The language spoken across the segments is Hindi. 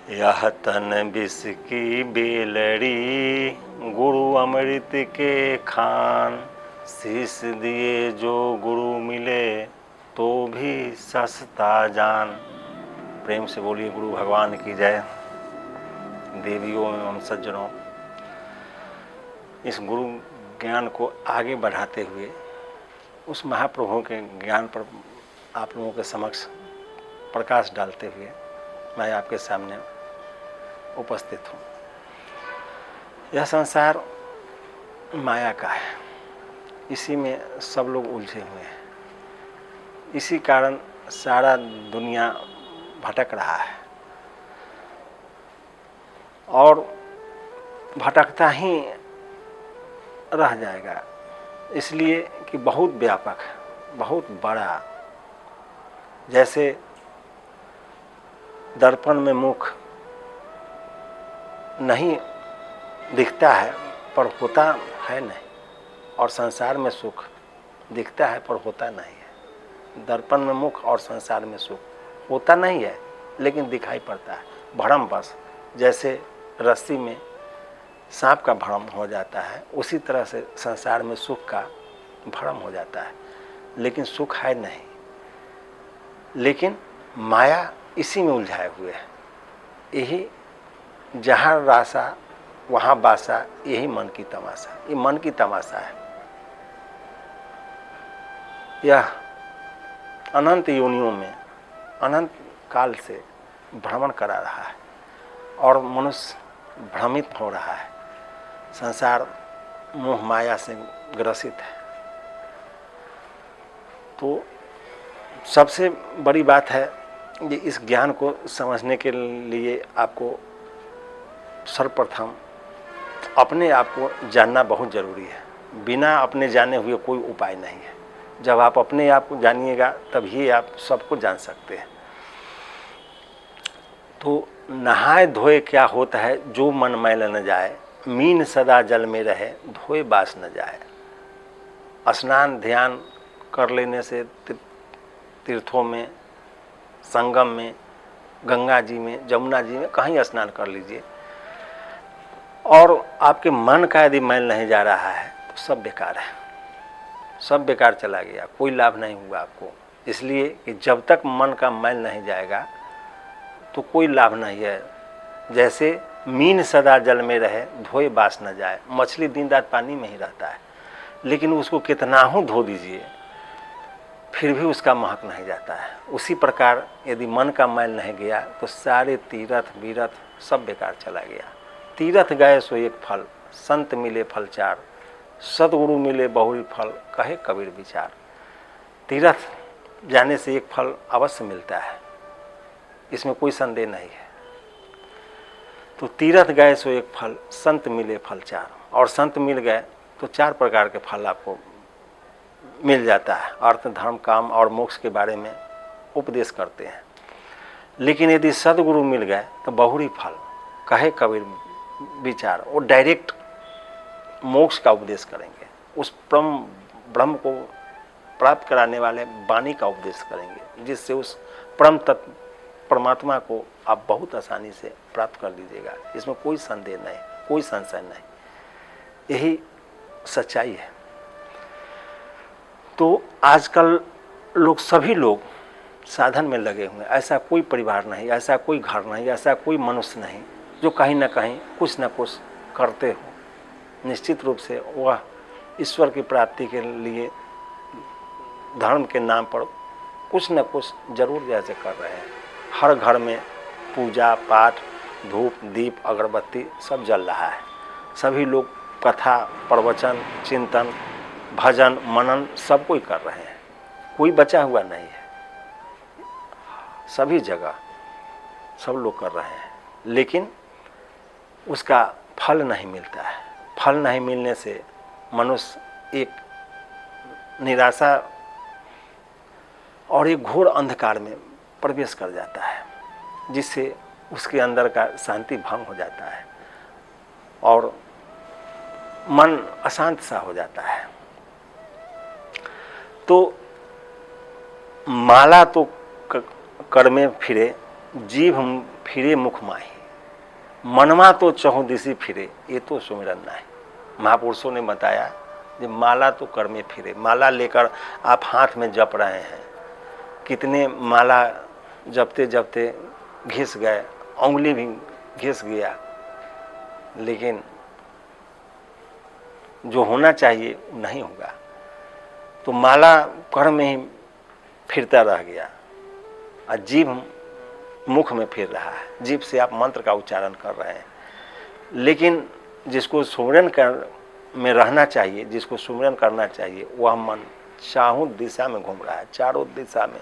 यह तन विष की बेलड़ी, गुरु अमृत के खान। शीश दिए जो गुरु मिले, तो भी सस्ता जान। प्रेम से बोलिए गुरु भगवान की जय। देवियों एवं सज्जनों, इस गुरु ज्ञान को आगे बढ़ाते हुए उस महाप्रभु के ज्ञान पर आप लोगों के समक्ष प्रकाश डालते हुए मैं आपके सामने उपस्थित हूँ। यह संसार माया का है, इसी में सब लोग उलझे हुए हैं। इसी कारण सारा दुनिया भटक रहा है और भटकता ही रह जाएगा, इसलिए कि बहुत व्यापक है, बहुत बड़ा। जैसे दर्पण में मुख नहीं दिखता है पर होता है नहीं, और संसार में सुख दिखता है पर होता नहीं है। दर्पण में मुख और संसार में सुख होता नहीं है लेकिन दिखाई पड़ता है, भ्रम बस। जैसे रस्सी में सांप का भ्रम हो जाता है, उसी तरह से संसार में सुख का भ्रम हो जाता है, लेकिन सुख है नहीं। लेकिन माया इसी में उलझाए हुए है। यही जहाँ रासा वहाँ बासा, यही मन की तमाशा। ये मन की तमाशा है। यह अनंत योनियों में अनंत काल से भ्रमण करा रहा है और मनुष्य भ्रमित हो रहा है। संसार मोह माया से ग्रसित है। तो सबसे बड़ी बात है कि इस ज्ञान को समझने के लिए आपको सर्वप्रथम अपने आप को जानना बहुत ज़रूरी है। बिना अपने जाने हुए कोई उपाय नहीं है। जब आप अपने आप को जानिएगा तभी आप सबको जान सकते हैं। तो नहाए धोए क्या होता है, जो मन मैल न जाए। मीन सदा जल में रहे, धोए बास न जाए। स्नान ध्यान कर लेने से तीर्थों में, संगम में, गंगा जी में, जमुना जी में कहीं स्नान कर लीजिए, और आपके मन का यदि मैल नहीं जा रहा है तो सब बेकार है, सब बेकार चला गया, कोई लाभ नहीं हुआ आपको। इसलिए कि जब तक मन का मैल नहीं जाएगा तो कोई लाभ नहीं है। जैसे मीन सदा जल में रहे, धोए बास न जाए। मछली दिन रात पानी में ही रहता है, लेकिन उसको कितना हो धो दीजिए फिर भी उसका महक नहीं जाता है। उसी प्रकार यदि मन का मैल नहीं गया तो सारे तीर्थ बीरथ सब बेकार चला गया। तीर्थ गए सो एक फल, संत मिले फल चार। सतगुरु मिले बहुरी फल, कहे कबीर विचार। तीर्थ जाने से एक फल अवश्य मिलता है, इसमें कोई संदेह नहीं है। तो तीर्थ गए सो एक फल, संत मिले फल चार। और संत मिल गए तो चार प्रकार के फल आपको मिल जाता है। अर्थ धर्म काम और मोक्ष के बारे में उपदेश करते हैं। लेकिन यदि सदगुरु मिल गए तो बहुरी फल, कहे कबीर विचार। वो डायरेक्ट मोक्ष का उपदेश करेंगे, उस ब्रह्म को प्राप्त कराने वाले वाणी का उपदेश करेंगे, जिससे उस परम तत्व परमात्मा को आप बहुत आसानी से प्राप्त कर लीजिएगा। इसमें कोई संदेह नहीं, कोई संशय नहीं, यही सच्चाई है। तो आजकल सभी लोग साधन में लगे हुए हैं। ऐसा कोई परिवार नहीं, ऐसा कोई घर नहीं, ऐसा कोई मनुष्य नहीं जो कहीं ना कहीं कुछ न कुछ करते हो। निश्चित रूप से वह ईश्वर की प्राप्ति के लिए धर्म के नाम पर कुछ न कुछ जरूर जैसे कर रहे हैं। हर घर में पूजा पाठ, धूप दीप अगरबत्ती सब जल रहा है। सभी लोग कथा प्रवचन चिंतन भजन मनन सब कोई कर रहे हैं, कोई बचा हुआ नहीं है। सभी जगह सब लोग कर रहे हैं, लेकिन उसका फल नहीं मिलता है। फल नहीं मिलने से मनुष्य एक निराशा और एक घोर अंधकार में प्रवेश कर जाता है, जिससे उसके अंदर का शांति भंग हो जाता है और मन अशांत सा हो जाता है। तो माला तो कर में फिरे, जीभ फिरे मुख माही। मनमा तो चहुदिशी फिरे, ये तो सुमिरन नहीं। महापुरुषों ने बताया कि माला तो कर में फिरे। माला लेकर आप हाथ में जप रहे हैं, कितने माला जपते जपते घिस गए, उंगली भी घिस गया, लेकिन जो होना चाहिए नहीं होगा। तो माला कर में ही फिरता रह गया और जीभ मुख में फिर रहा है। जीभ से आप मंत्र का उच्चारण कर रहे हैं, लेकिन जिसको सुमिरन कर में रहना चाहिए, जिसको सुमिरन करना चाहिए, वह मन चारों दिशा में घूम रहा है, चारों दिशा में,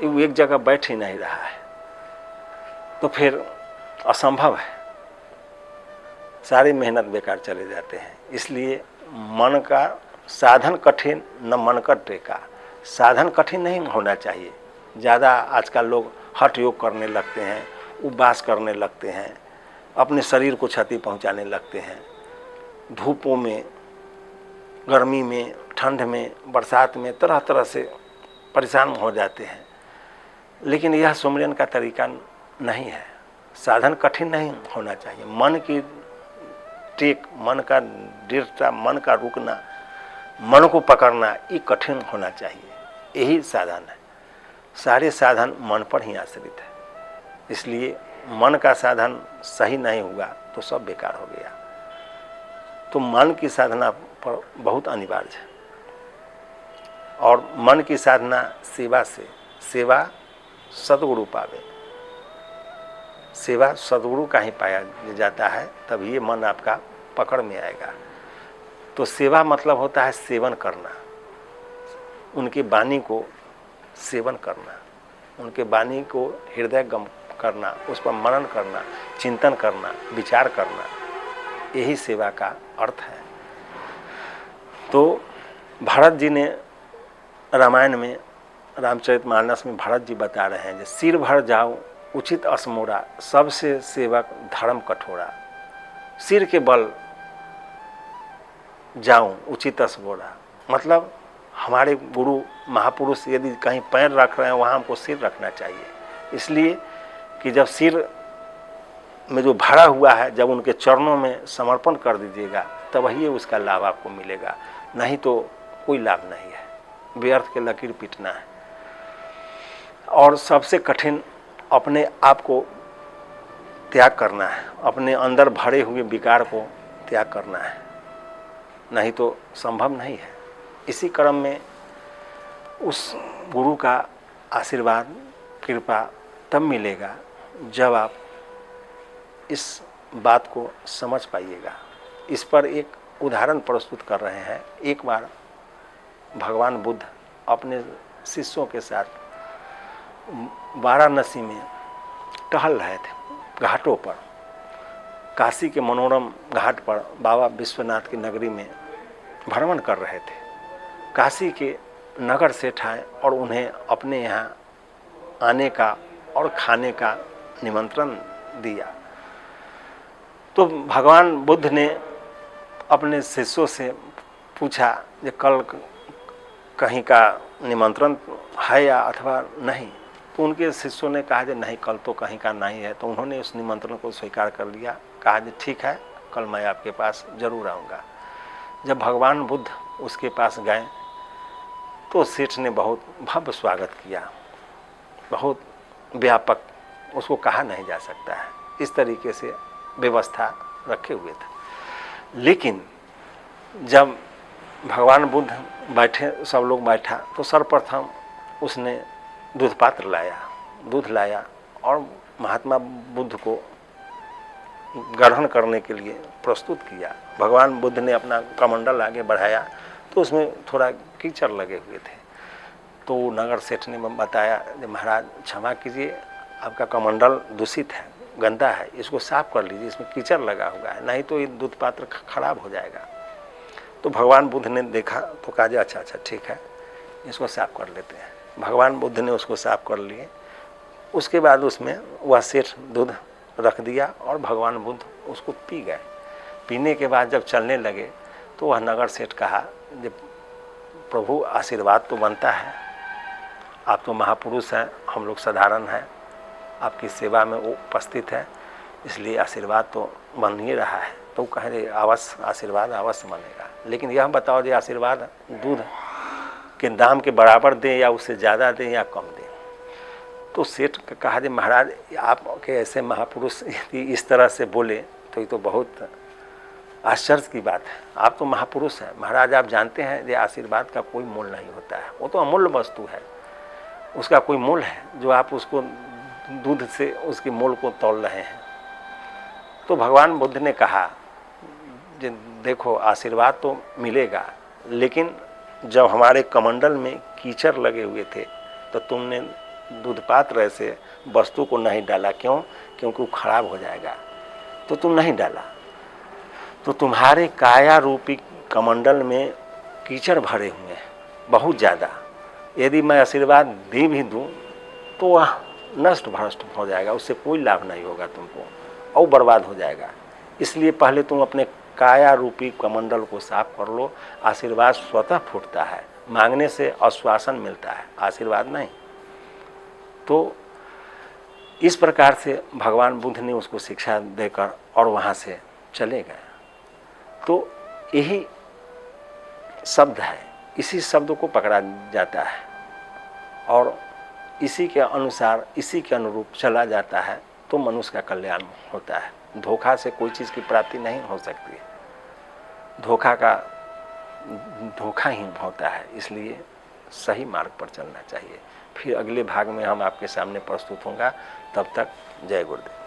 वो एक जगह बैठ ही नहीं रहा है। तो फिर असंभव है, सारी मेहनत बेकार चले जाते हैं। इसलिए मन का साधन कठिन न मन का टेका। साधन कठिन नहीं होना चाहिए। ज़्यादा आजकल लोग हठ योग करने लगते हैं, उपवास करने लगते हैं, अपने शरीर को क्षति पहुंचाने लगते हैं, धूपों में, गर्मी में, ठंड में, बरसात में तरह तरह से परेशान हो जाते हैं। लेकिन यह सुमिरन का तरीका नहीं है। साधन कठिन नहीं होना चाहिए। मन की टेक, मन का दृढ़ता, मन का रुकना, मन को पकड़ना, ये कठिन होना चाहिए। यही साधन है। सारे साधन मन पर ही आश्रित है। इसलिए मन का साधन सही नहीं हुआ तो सब बेकार हो गया। तो मन की साधना पर बहुत अनिवार्य है। और मन की साधना सेवा से, सेवा सद्गुरु पावे, सेवा सद्गुरु का ही पाया जाता है, तब ये मन आपका पकड़ में आएगा। तो सेवा मतलब होता है सेवन करना, उनकी वाणी को सेवन करना, उनके वाणी को हृदय गम करना, उस पर मनन करना, चिंतन करना, विचार करना, यही सेवा का अर्थ है। तो भरत जी ने रामायण में, रामचरितमानस में भरत जी बता रहे हैं, सिर भर जाओ उचित असमोरा, सबसे सेवक धर्म कठोरा। सिर के बल जाऊं उचित असमोरा, मतलब हमारे गुरु महापुरुष यदि कहीं पैर रख रहे हैं वहाँ हमको सिर रखना चाहिए। इसलिए कि जब सिर में जो भरा हुआ है, जब उनके चरणों में समर्पण कर दीजिएगा तब ही उसका लाभ आपको मिलेगा, नहीं तो कोई लाभ नहीं है। व्यर्थ के लकीर पीटना है। और सबसे कठिन अपने आप को त्याग करना है, अपने अंदर भरे हुए विकार को त्याग करना है, नहीं तो संभव नहीं है। इसी क्रम में उस गुरु का आशीर्वाद, कृपा तब मिलेगा जब आप इस बात को समझ पाइएगा। इस पर एक उदाहरण प्रस्तुत कर रहे हैं। एक बार भगवान बुद्ध अपने शिष्यों के साथ वाराणसी में टहल रहे थे, घाटों पर, काशी के मनोरम घाट पर बाबा विश्वनाथ की नगरी में भ्रमण कर रहे थे। काशी के नगर सेठ आए और उन्हें अपने यहाँ आने का और खाने का निमंत्रण दिया। तो भगवान बुद्ध ने अपने शिष्यों से पूछा कि कल कहीं का निमंत्रण है या अथवा नहीं। तो उनके शिष्यों ने कहा कि नहीं, कल तो कहीं का नहीं है। तो उन्होंने उस निमंत्रण को स्वीकार कर लिया, कहा कि ठीक है, कल मैं आपके पास जरूर आऊँगा। जब भगवान बुद्ध उसके पास गए तो सेठ ने बहुत भव्य स्वागत किया, बहुत व्यापक, उसको कहा नहीं जा सकता है, इस तरीके से व्यवस्था रखे हुए थे। लेकिन जब भगवान बुद्ध बैठे, सब लोग बैठा, तो सर्वप्रथम उसने दूध पात्र लाया, दूध लाया और महात्मा बुद्ध को ग्रहण करने के लिए प्रस्तुत किया। भगवान बुद्ध ने अपना कमंडल आगे बढ़ाया तो उसमें थोड़ा कीचड़ लगे हुए थे। तो नगर सेठ ने बताया कि महाराज क्षमा कीजिए, आपका कमंडल दूषित है, गंदा है, इसको साफ कर लीजिए, इसमें कीचड़ लगा हुआ है, नहीं तो ये दूध पात्र खराब हो जाएगा। तो भगवान बुद्ध ने देखा तो कहा अच्छा अच्छा ठीक है, इसको साफ कर लेते हैं। भगवान बुद्ध ने उसको साफ कर लिए। उसके बाद उसमें वह सेठ दूध रख दिया और भगवान बुद्ध उसको पी गए। पीने के बाद जब चलने लगे तो वह नगर सेठ कहा, जब प्रभु आशीर्वाद तो बनता है, आप तो महापुरुष हैं, हम लोग साधारण हैं, आपकी सेवा में वो उपस्थित है, इसलिए आशीर्वाद तो बन ही रहा है। तो कह रहे अवश्य आशीर्वाद अवश्य बनेगा, लेकिन यह बताओ जो आशीर्वाद दूध के दाम के बराबर दें या उससे ज़्यादा दें या कम दें। तो सेठ कहा दे महाराज आपके ऐसे महापुरुष यदि इस तरह से बोले तो ये तो बहुत आश्चर्य की बात है। आप तो महापुरुष हैं महाराज, आप जानते हैं ये आशीर्वाद का कोई मूल्य नहीं होता है, वो तो अमूल्य वस्तु है, उसका कोई मूल्य है जो आप उसको दूध से उसके मूल्य को तौल रहे हैं। तो भगवान बुद्ध ने कहा कि देखो आशीर्वाद तो मिलेगा, लेकिन जब हमारे कमंडल में कीचड़ लगे हुए थे तो तुमने दूध पात्र से वस्तु को नहीं डाला। क्यों? क्योंकि वो खराब हो जाएगा, तो तुम नहीं डाला। तो तुम्हारे काया रूपी कमंडल में कीचड़ भरे हुए हैं बहुत ज़्यादा, यदि मैं आशीर्वाद दे भी दूँ तो वह नष्ट भ्रष्ट हो जाएगा, उससे कोई लाभ नहीं होगा तुमको और बर्बाद हो जाएगा। इसलिए पहले तुम अपने काया रूपी कमंडल को साफ कर लो। आशीर्वाद स्वतः फूटता है, मांगने से आश्वासन मिलता है, आशीर्वाद नहीं। तो इस प्रकार से भगवान बुद्ध ने उसको शिक्षा देकर और वहाँ से चले गए। तो यही शब्द है, इसी शब्द को पकड़ा जाता है और इसी के अनुसार इसी के अनुरूप चला जाता है तो मनुष्य का कल्याण होता है। धोखा से कोई चीज़ की प्राप्ति नहीं हो सकती, धोखा ही होता है। इसलिए सही मार्ग पर चलना चाहिए। फिर अगले भाग में हम आपके सामने प्रस्तुत होंगे। तब तक जय गुरुदेव।